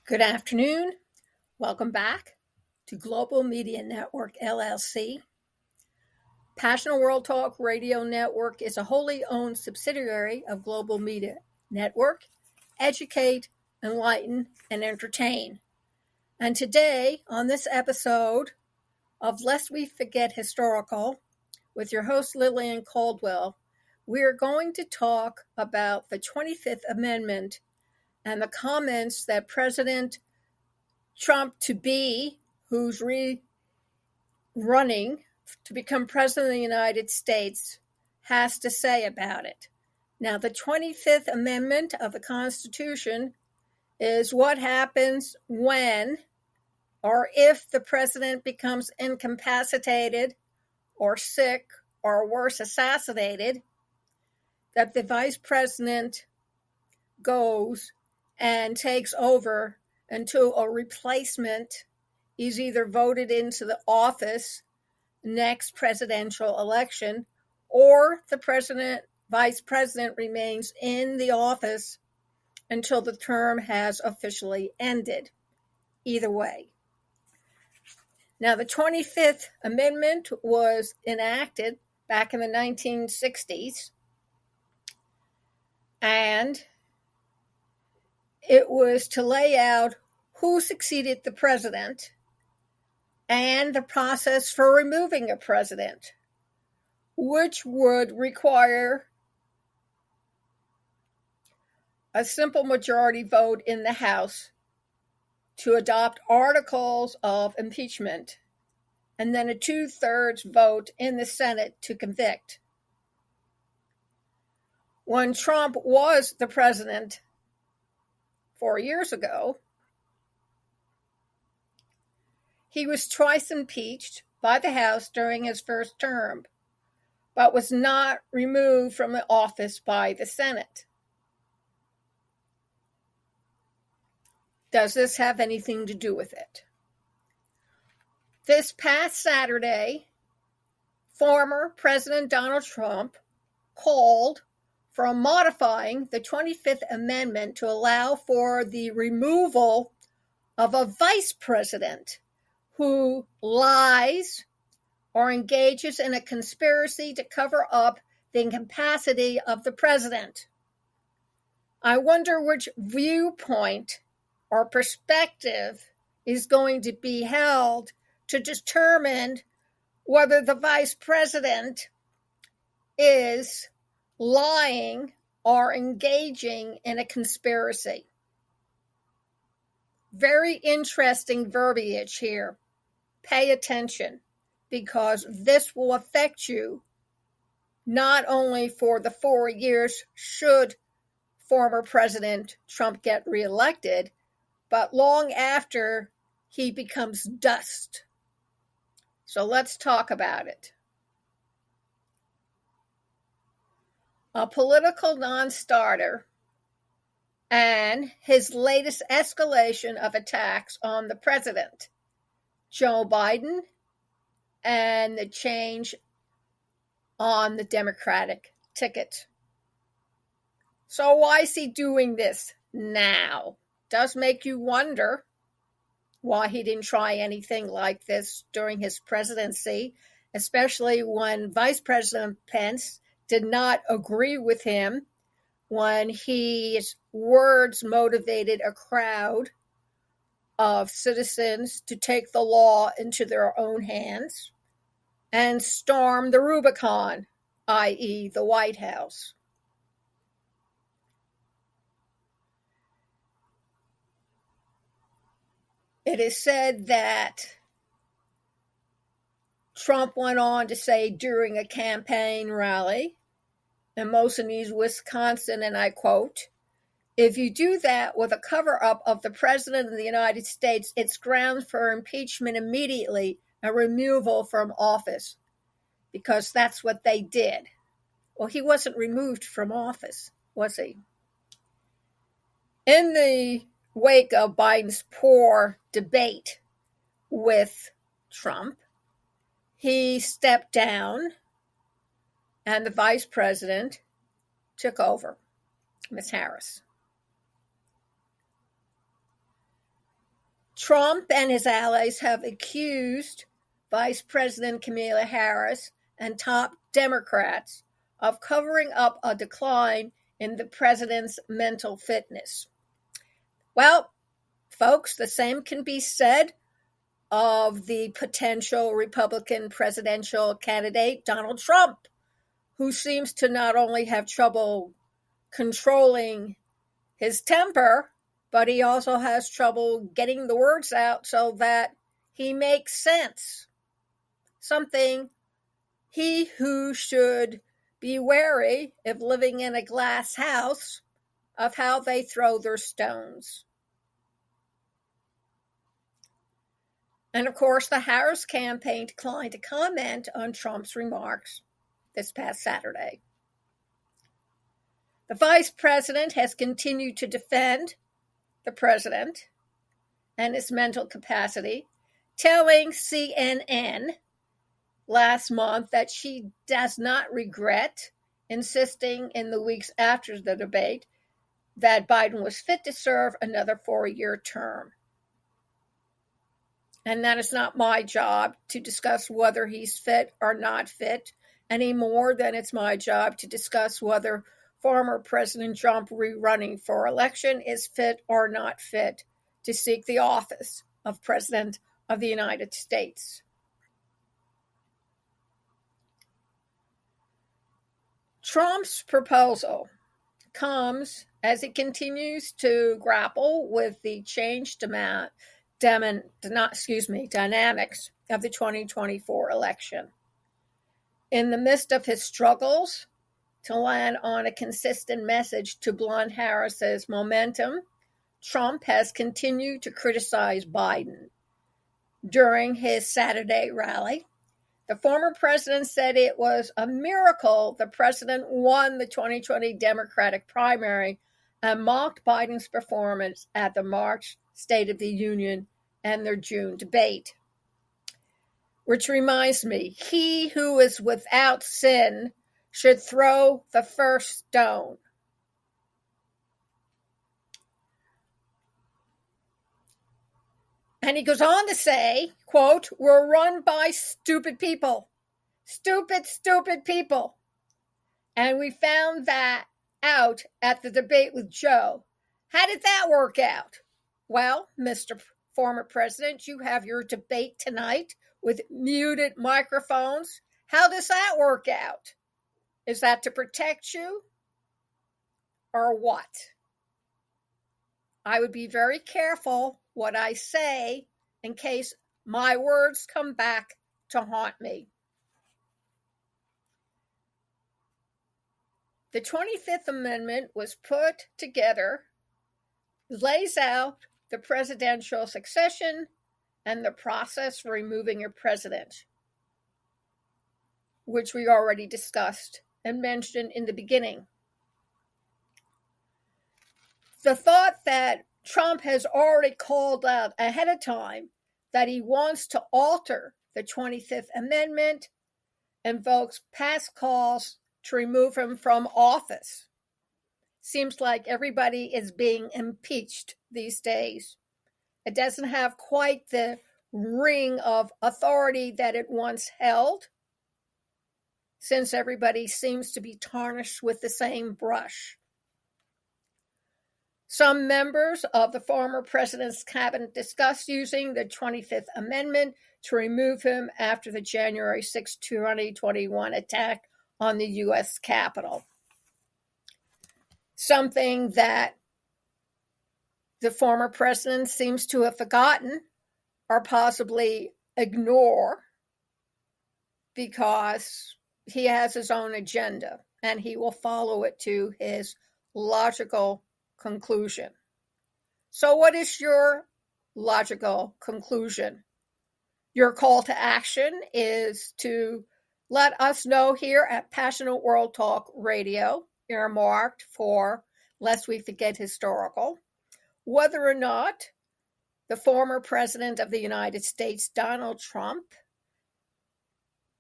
Good afternoon. Welcome back to Global Media Network, LLC. Passionate World Talk Radio Network is a wholly owned subsidiary of Global Media Network. Educate, enlighten, and entertain. And today, on this episode of Lest We Forget Historical, with your host Lillian Cauldwell, we are going to talk about the 25th Amendment and the comments that President Trump to-be, who's running to become president of the United States, has to say about it. Now, the 25th Amendment of the Constitution is what happens when or if the president becomes incapacitated or sick or worse, assassinated, that the vice president goes and takes over until a replacement is either voted into the office next presidential election, or the vice president remains in the office until the term has officially ended. Either way. Now, the 25th Amendment was enacted back in the 1960s, and it was to lay out who succeeded the president and the process for removing a president, which would require a simple majority vote in the House to adopt articles of impeachment, and then a 2/3 vote in the Senate to convict. When Trump was the president 4 years ago, he was twice impeached by the House during his first term, but was not removed from the office by the Senate. Does this have anything to do with it? This past Saturday, former President Donald Trump called for modifying the 25th Amendment to allow for the removal of a vice president who lies or engages in a conspiracy to cover up the incapacity of the president. I wonder which viewpoint or perspective is going to be held to determine whether the vice president is lying or engaging in a conspiracy. Very interesting verbiage here. Pay attention, because this will affect you not only for the 4 years should former President Trump get reelected, but long after he becomes dust. So let's talk about it. A political non-starter and his latest escalation of attacks on the president, Joe Biden, and the change on the Democratic ticket. So why is he doing this now? Does make you wonder why he didn't try anything like this during his presidency, especially when Vice President Pence did not agree with him when his words motivated a crowd of citizens to take the law into their own hands and storm the Rubicon, i.e., the White House. It is said that Trump went on to say during a campaign rally in Mosinee, Wisconsin, and I quote, "If you do that with a cover-up of the President of the United States, it's grounds for impeachment immediately and removal from office," because that's what they did. Well, he wasn't removed from office, was he? In the wake of Biden's poor debate with Trump, he stepped down and the vice president took over, Ms. Harris. Trump and his allies have accused Vice President Kamala Harris and top Democrats of covering up a decline in the president's mental fitness. Well, folks, the same can be said of the potential Republican presidential candidate, Donald Trump, who seems to not only have trouble controlling his temper, but he also has trouble getting the words out so that he makes sense. Something he who should be wary, if living in a glass house, of how they throw their stones. And of course, the Harris campaign declined to comment on Trump's remarks this past Saturday. The vice president has continued to defend the president and his mental capacity, telling CNN last month that she does not regret insisting in the weeks after the debate that Biden was fit to serve another 4-year term. And that is not my job to discuss whether he's fit or not fit, any more than it's my job to discuss whether former President Trump rerunning for election is fit or not fit to seek the office of President of the United States. Trump's proposal comes as he continues to grapple with the changed dynamics of the 2024 election. In the midst of his struggles to land on a consistent message to blunt Harris's momentum, Trump has continued to criticize Biden. During his Saturday rally, the former president said it was a miracle the president won the 2020 Democratic primary and mocked Biden's performance at the March State of the Union and their June debate. Which reminds me, he who is without sin should throw the first stone. And he goes on to say, quote, "We're run by stupid people. Stupid people. And we found that out at the debate with Joe. How did that work out? Well, Mr. Former President, you have your debate tonight with muted microphones. How does that work out? Is that to protect you or what? I would be very careful what I say in case my words come back to haunt me." The 25th Amendment was put together, lays out the presidential succession and the process for removing a president, which we already discussed and mentioned in the beginning. The thought that Trump has already called out ahead of time that he wants to alter the 25th Amendment invokes past calls to remove him from office. Seems like everybody is being impeached these days. It doesn't have quite the ring of authority that it once held, since everybody seems to be tarnished with the same brush. Some members of the former president's cabinet discussed using the 25th Amendment to remove him after the January 6, 2021 attack on the U.S. Capitol. Something that the former president seems to have forgotten or possibly ignore because he has his own agenda and he will follow it to his logical conclusion. So what is your logical conclusion? Your call to action is to let us know here at Passionate World Talk Radio, earmarked for Lest We Forget Historical, whether or not the former president of the United States, Donald Trump,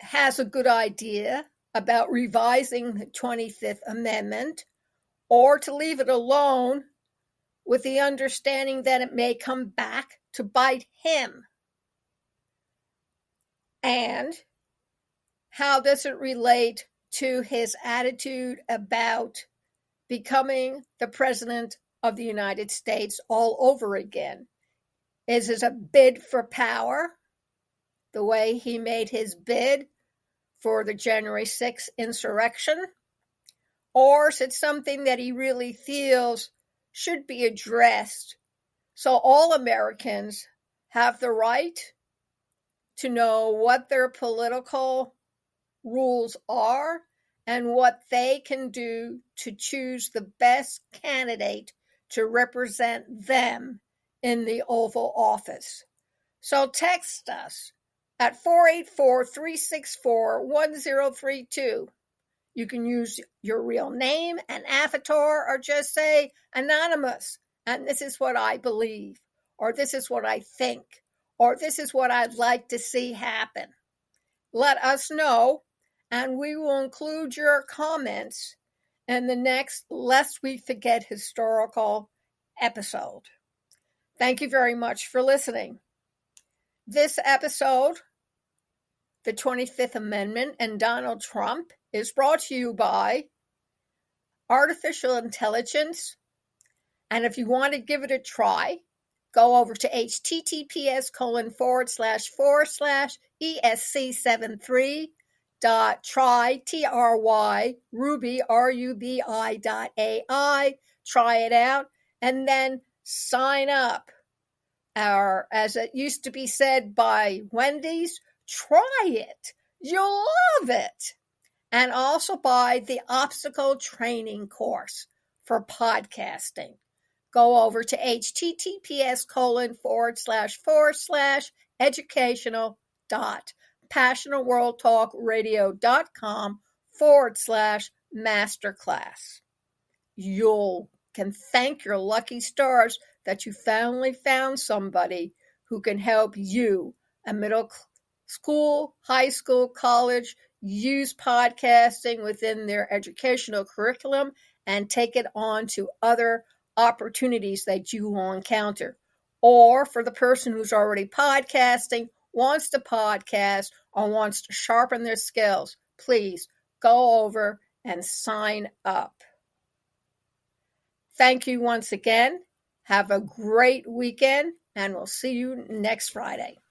has a good idea about revising the 25th Amendment or to leave it alone with the understanding that it may come back to bite him? And how does it relate to his attitude about becoming the president of the United States all over again? Is it a bid for power, the way he made his bid for the January 6th insurrection? Or is it something that he really feels should be addressed so all Americans have the right to know what their political rules are and what they can do to choose the best candidate to represent them in the Oval Office? So text us at 484-364-1032. You can use your real name and avatar, or just say anonymous, and this is what I believe, or this is what I think, or this is what I'd like to see happen. Let us know, and we will include your comments in the next Lest We Forget historical episode. Thank you very much for listening. This episode, the 25th Amendment and Donald Trump, is brought to you by artificial intelligence. And if you want to give it a try, go over to https://esc73.try, Ruby, RUBI.ai. Try it out and then sign up. Or, as it used to be said by Wendy's, try it. You'll love it. And also buy the obstacle training course for podcasting. Go over to https://educational.passionalworldtalkradio.com/masterclass. You can thank your lucky stars that you finally found somebody who can help you, a middle school, high school, college, use podcasting within their educational curriculum and take it on to other opportunities that you will encounter. Or for the person who's already podcasting, wants to podcast, or wants to sharpen their skills, please go over and sign up. Thank you once again. Have a great weekend, and we'll see you next Friday.